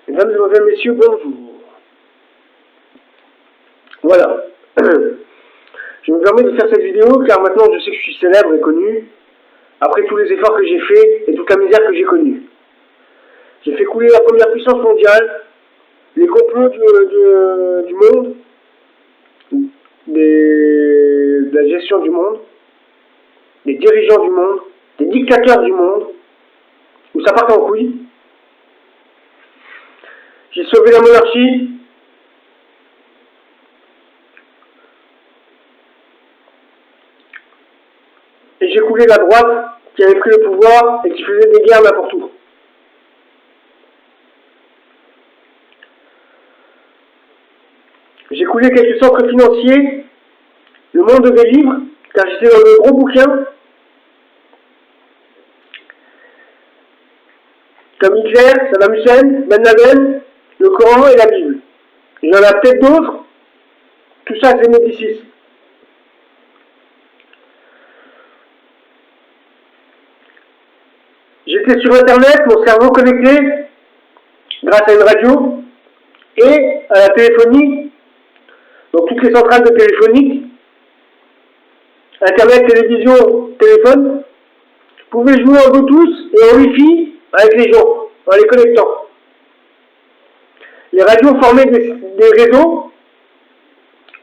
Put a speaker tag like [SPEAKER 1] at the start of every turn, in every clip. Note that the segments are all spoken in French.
[SPEAKER 1] Mesdames, Mesdemoiselles, Messieurs, bonjour. Voilà. Je me permets de faire cette vidéo car maintenant je sais que je suis célèbre et connu, après tous les efforts que j'ai faits et toute la misère que j'ai connue. J'ai fait couler la première puissance mondiale, les complots du monde, de la gestion du monde, des dirigeants du monde, des dictateurs du monde, où ça part en couille. J'ai sauvé la monarchie. Et j'ai coulé la droite qui avait pris le pouvoir et qui faisait des guerres n'importe où. J'ai coulé quelques centres financiers, le monde des livres, car j'étais dans le gros bouquin, comme Hitler, Saddam Hussein, Ben Laden, le Coran et la Bible. Il y en a peut-être d'autres, tout ça c'est Médicis. J'étais sur internet, mon cerveau connecté, grâce à une radio, et à la téléphonie, donc toutes les centrales de téléphonique, internet, télévision, téléphone, pouvaient jouer en Bluetooth et en Wi-Fi avec les gens, en les connectant. Les radios formaient des réseaux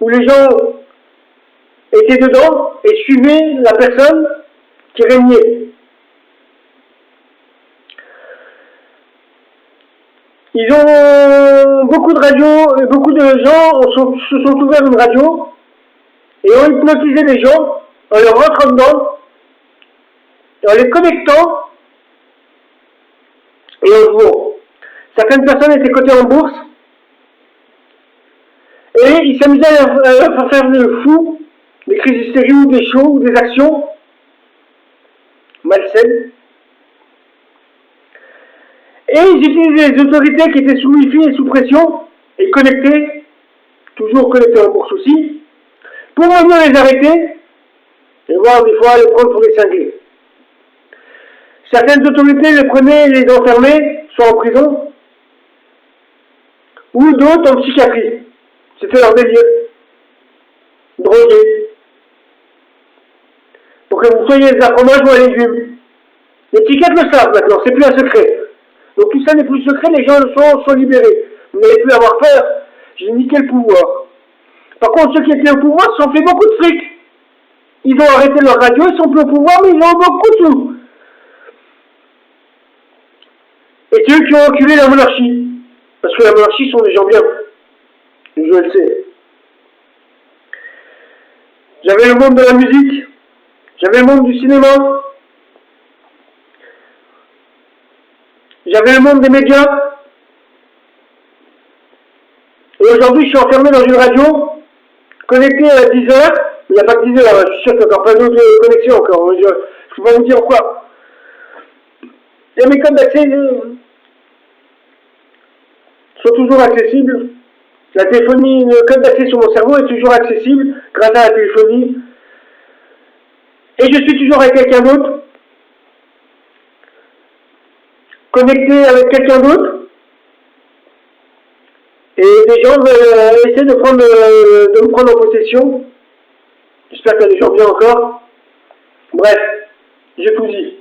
[SPEAKER 1] où les gens étaient dedans et suivaient la personne qui régnait. Ils ont beaucoup de radios et beaucoup de gens se sont ouverts une radio et ont hypnotisé les gens en leur rentrant dedans, en les connectant et en jouant. Certaines personnes étaient cotées en bourse et ils s'amusaient à faire le fou, des crises hystériques ou des shows ou des actions malsaines. Et ils utilisaient les autorités qui étaient sous Wi-Fi et sous pression et connectées, toujours connectées en bourse aussi, pour venir les arrêter et voir des fois les prendre pour des cinglés. Certaines autorités les prenaient et les enfermaient, soit en prison, ou d'autres en psychiatrie. C'était leur délire. Drogués. Pour que vous soyez des fromages ou un légume. Les psychiatres le savent maintenant, c'est plus un secret. Donc tout ça n'est plus secret, les gens sont libérés. Vous n'allez plus avoir peur, j'ai niqué le pouvoir. Par contre, ceux qui étaient au pouvoir se sont fait beaucoup de fric. Ils ont arrêté leur radio, ils sont plus au pouvoir, mais ils ont beaucoup de sous. Et c'est eux qui ont enculé la monarchie. Parce que la monarchie sont des gens bien. Je le sais. J'avais le monde de la musique, j'avais le monde du cinéma, j'avais le monde des médias. Et aujourd'hui, je suis enfermé dans une radio, connecté à 10 heures. Il n'y a pas que 10 heures, je suis sûr qu'il y a encore plein d'autres connexions encore. Je ne peux pas vous dire quoi. Et mes codes d'accès sont toujours accessibles. La téléphonie, le code d'accès sur mon cerveau est toujours accessible grâce à la téléphonie. Et je suis toujours avec quelqu'un d'autre, connecté avec quelqu'un d'autre. Et des gens essaient de me prendre en possession. J'espère qu'il y a des gens bien encore. Bref, j'ai tout dit.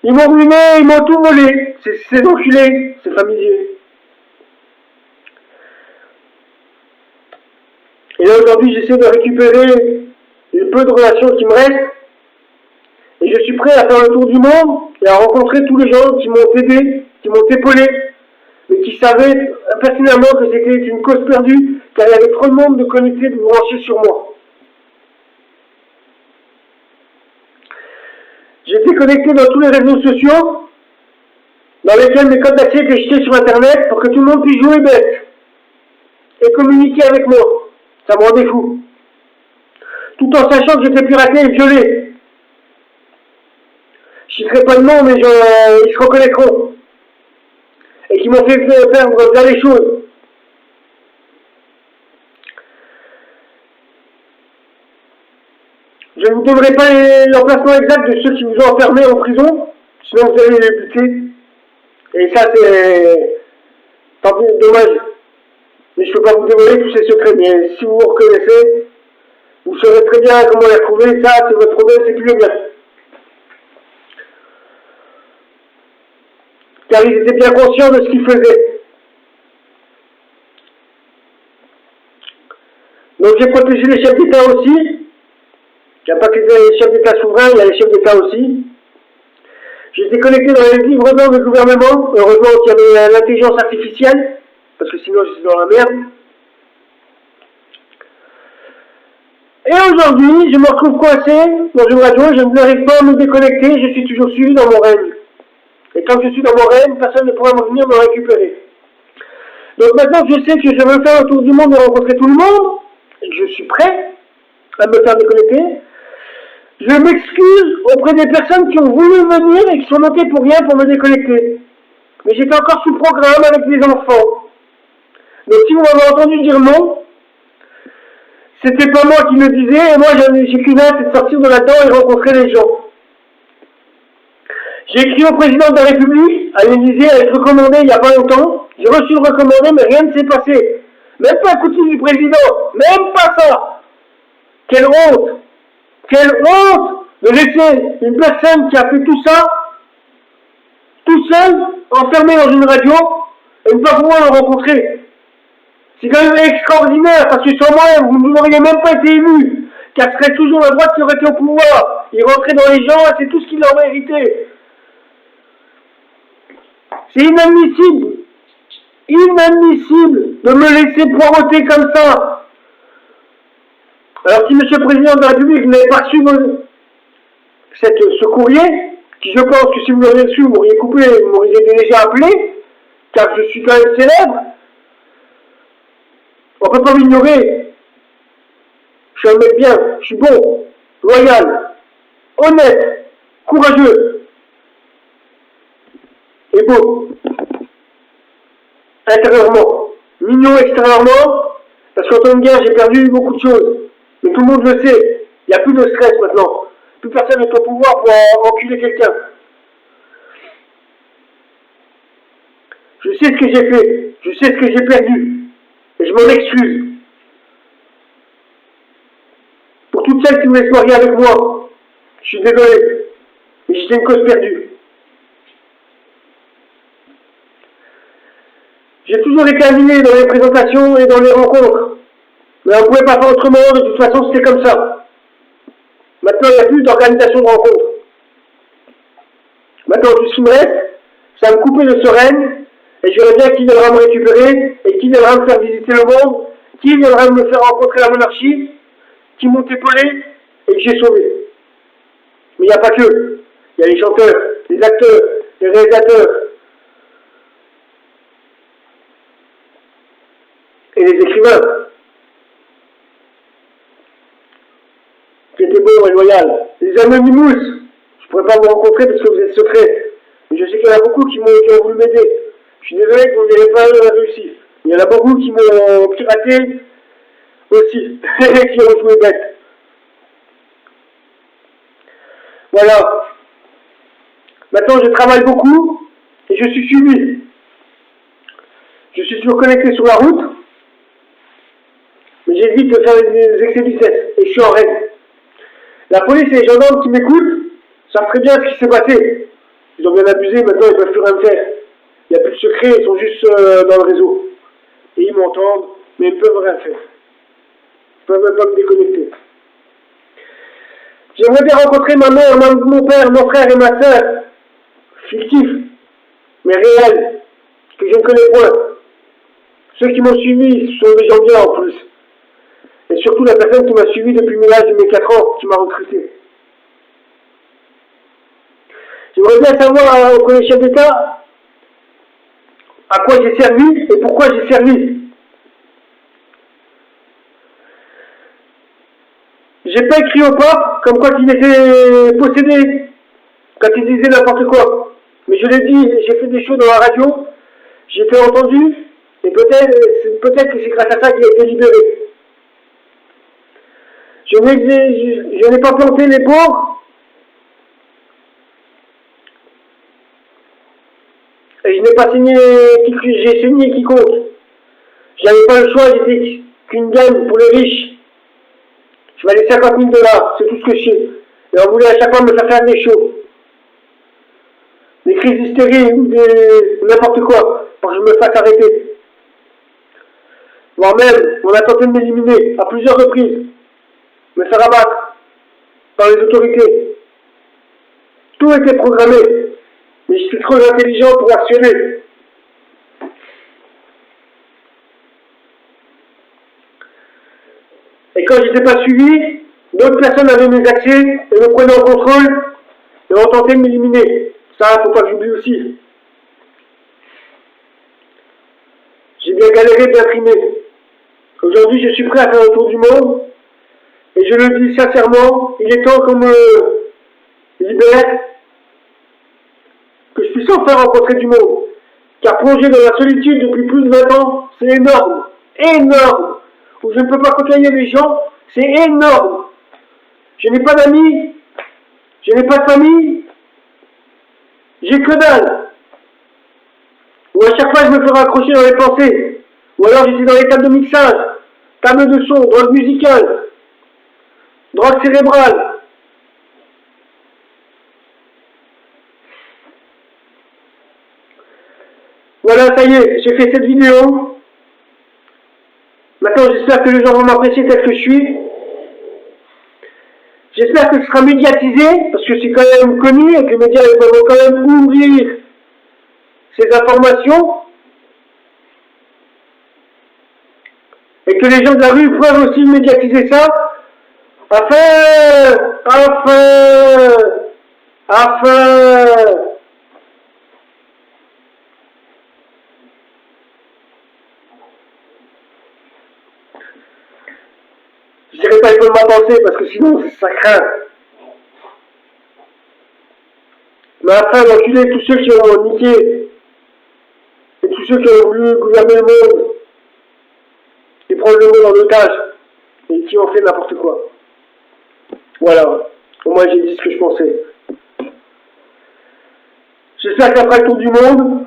[SPEAKER 1] Ils m'ont ruiné, ils m'ont tout volé. Ces enculés, ces familiers. Et là aujourd'hui j'essaie de récupérer le peu de relations qui me restent. Et je suis prêt à faire le tour du monde et à rencontrer tous les gens qui m'ont aidé, qui m'ont épaulé, mais qui savaient pertinemment que c'était une cause perdue, car il y avait trop de monde de connectés, de brancher sur moi. J'étais connecté dans tous les réseaux sociaux, dans lesquels mes codes d'accès étaient jetés sur internet pour que tout le monde puisse jouer bête et communiquer avec moi. Ça me rendait fou. Tout en sachant que j'étais piraté et violé. Je ne citerai pas de nom, mais ils se reconnaîtront. Et qui m'ont fait perdre bien les choses. Je ne vous donnerai pas l'emplacement exact de ceux qui vous ont enfermé en prison, sinon vous allez les buter. Et ça, c'est tant pis, dommage. Mais je ne peux pas vous dévoiler tous ces secrets. Mais si vous vous reconnaissez, vous saurez très bien comment les retrouver. Ça, c'est votre problème, c'est plus le mien. Car ils étaient bien conscients de ce qu'ils faisaient. Donc j'ai protégé les chefs d'État aussi. Il n'y a pas que les chefs d'État souverains, il y a les chefs d'État aussi. J'étais connecté dans les livrements du gouvernement. Heureusement qu'il y avait l'intelligence artificielle, parce que sinon je suis dans la merde. Et aujourd'hui, je me retrouve coincé dans une radio, je n'arrive pas à me déconnecter, je suis toujours suivi dans mon règne. Et quand je suis dans mon règne, personne ne pourra venir me récupérer. Donc maintenant que je sais que je veux faire le tour du monde et rencontrer tout le monde, et que je suis prêt à me faire déconnecter, je m'excuse auprès des personnes qui ont voulu venir et qui sont notées pour rien pour me déconnecter. Mais j'étais encore sous programme avec des enfants. Donc si vous m'avez entendu dire non, c'était pas moi qui le disais, et moi j'ai qu'une hâte, c'est de sortir de là-dedans et rencontrer les gens. J'ai écrit au président de la République, à l'Élysée, à être recommandé il n'y a pas longtemps. J'ai reçu le recommandé, mais rien ne s'est passé. Même pas un coup de fil du président, même pas ça. Quelle honte! Quelle honte de laisser une personne qui a fait tout ça, tout seul, enfermé dans une radio, et ne pas pouvoir le rencontrer. C'est quand même extraordinaire, parce que sans moi, vous n'auriez même pas été élu, car ce serait toujours la droite qui aurait été au pouvoir. Il rentrait dans les gens, et c'est tout ce qu'il leur méritait. C'est inadmissible. Inadmissible de me laisser poireauter comme ça. Alors si Monsieur le Président de la République n'avait pas reçu ce courrier, qui je pense que si vous l'aviez reçu, vous m'auriez coupé, vous m'auriez déjà appelé, car je suis quand même célèbre, on ne peut pas m'ignorer. Je suis un mec bien, je suis bon, loyal, honnête, courageux et beau. Intérieurement, mignon extérieurement, parce qu'en temps de guerre, j'ai perdu beaucoup de choses. Mais tout le monde le sait. Il n'y a plus de stress maintenant. Plus personne n'est au pouvoir pour enculer quelqu'un. Je sais ce que j'ai fait. Je sais ce que j'ai perdu. Et je m'en excuse. Pour toutes celles qui voulaient se marier avec moi, je suis désolé. Mais j'étais une cause perdue. J'ai toujours été aligné dans les présentations et dans les rencontres. Mais on ne pouvait pas faire autrement, de toute façon c'était comme ça. Maintenant il n'y a plus d'organisation de rencontres. Maintenant tout ce qui me reste, c'est à me couper de ce règne, et je verrai bien qui viendra me récupérer, et qui viendra me faire visiter le monde, qui viendra me faire rencontrer la monarchie, qui m'ont épaulé, et que j'ai sauvé. Mais il n'y a pas que. Il y a les chanteurs, les acteurs, les réalisateurs, et les écrivains, qui étaient bons et loyaux. Les Anonymous, je ne pourrais pas vous rencontrer parce que vous êtes secrets. Mais je sais qu'il y en a beaucoup qui ont voulu m'aider. Je suis désolé que vous n'ayez pas réussi. Il y en a beaucoup qui m'ont piraté aussi, qui ont joué bête. Voilà. Maintenant, je travaille beaucoup et je suis suivi. Je suis toujours connecté sur la route, mais j'évite de faire des excès de vitesse et je suis en règle. La police et les gendarmes qui m'écoutent savent très bien ce qui s'est passé. Ils ont bien abusé, maintenant ils ne peuvent plus rien faire. Il n'y a plus de secret, ils sont juste dans le réseau. Et ils m'entendent, mais ils ne peuvent rien faire. Ils ne peuvent même pas me déconnecter. J'aimerais bien rencontrer ma mère, mon père, mon frère et ma soeur. Fictifs, mais réels, que je ne connais point. Ceux qui m'ont suivi sont des gens bien en plus. Et surtout la personne qui m'a suivi depuis l'âge de mes 4 ans, qui m'a recruté. J'aimerais bien savoir auprès des chefs d'État à quoi j'ai servi et pourquoi j'ai servi. J'ai pas écrit au pape comme quand il était possédé, quand il disait n'importe quoi. Mais je l'ai dit, j'ai fait des shows dans la radio, j'ai été entendu, et peut-être que c'est grâce à ça qu'il a été libéré. Je n'ai pas planté les pauvres Et je n'ai pas signé, j'ai signé quiconque. J'avais pas le choix, j'étais qu'une gamme pour les riches. Je valais 50 000 $, c'est tout ce que je sais. Et on voulait à chaque fois me faire des shows. Des crises d'hystérie ou n'importe quoi, pour que je me fasse arrêter. Voire même, on a tenté de m'éliminer à plusieurs reprises. Me faire abattre par les autorités. Tout était programmé. Mais je suis trop intelligent pour actionner. Et quand je n'étais pas suivi, d'autres personnes avaient mes accès et me prenaient en contrôle et ont tenté de m'éliminer. Ça, faut pas que j'oublie aussi. J'ai bien galéré, bien trimé. Aujourd'hui, je suis prêt à faire le tour du monde. Et je le dis sincèrement, il est temps qu'on me libère, que je puisse enfin rencontrer du monde. Car plonger dans la solitude depuis plus de 20 ans, c'est énorme. Énorme. Où je ne peux pas côtoyer les gens, c'est énorme. Je n'ai pas d'amis, je n'ai pas de famille, j'ai que dalle. Ou à chaque fois je me fais raccrocher dans les pensées. Ou alors j'étais dans les tables de mixage, table de son, drogue musicale, drogue cérébrale. Voilà, ça y est, j'ai fait cette vidéo. Maintenant, j'espère que les gens vont m'apprécier tel que je suis. J'espère que ce sera médiatisé, parce que c'est quand même connu et que les médias vont quand même ouvrir ces informations. Et que les gens de la rue peuvent aussi médiatiser ça. Afin. Je dirais pas il faut ma pensée parce que sinon ça craint. Mais afin d'enculer tous ceux qui ont niqué et tous ceux qui ont voulu gouverner le monde et prendre le monde en otage et qui ont fait n'importe quoi. Voilà. Au moins j'ai dit ce que je pensais. J'espère qu'après le tour du monde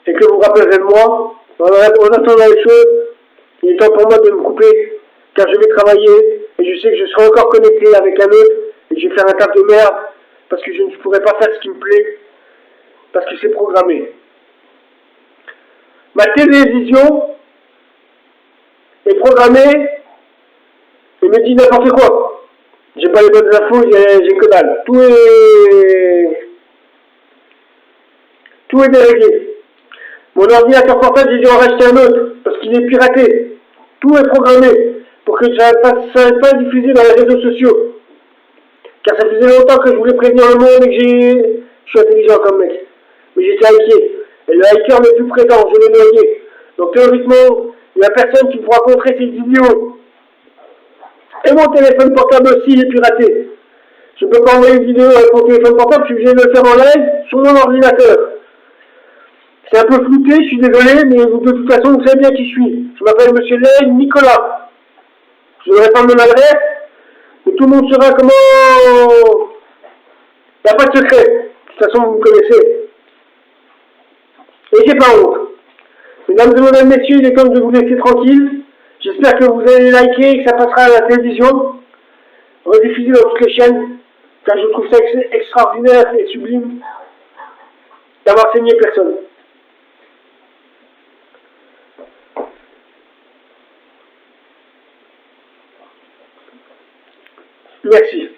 [SPEAKER 1] et que vous vous rappellerez de moi, en attendant les choses, il est temps pour moi de me couper car je vais travailler et je sais que je serai encore connecté avec un autre et je vais faire un taf de merde parce que je ne pourrai pas faire ce qui me plaît parce que c'est programmé. Ma télévision est programmée et me dit n'importe quoi. J'ai pas les bonnes infos, j'ai que dalle. Tout est déréglé. Mon ordinateur portable, j'ai dû en racheter un autre parce qu'il est piraté. Tout est programmé pour que ça ne pas diffuser dans les réseaux sociaux. Car ça faisait longtemps que je voulais prévenir le monde et que je suis intelligent comme mec. Mais j'étais hacké. Et le hacker n'est plus présent, je l'ai noyé. Donc théoriquement, il n'y a personne qui pourra contrer ces vidéos. Et mon téléphone portable aussi il est piraté. Je ne peux pas envoyer une vidéo avec mon téléphone portable, je suis obligé de le faire en live sur mon ordinateur. C'est un peu flouté, je suis désolé, mais de toute façon, vous savez bien qui je suis. Je m'appelle Monsieur Lay Nicolas. Je ne donnerai pas mon adresse, mais tout le monde saura comment... Il n'y a pas de secret. De toute façon, vous me connaissez. Et j'ai pas honte. Mesdames et messieurs, il est temps de vous laisser tranquille. J'espère que vous allez liker et que ça passera à la télévision, rediffusé dans toutes les chaînes, car je trouve ça extraordinaire et sublime d'avoir saigné personne. Merci.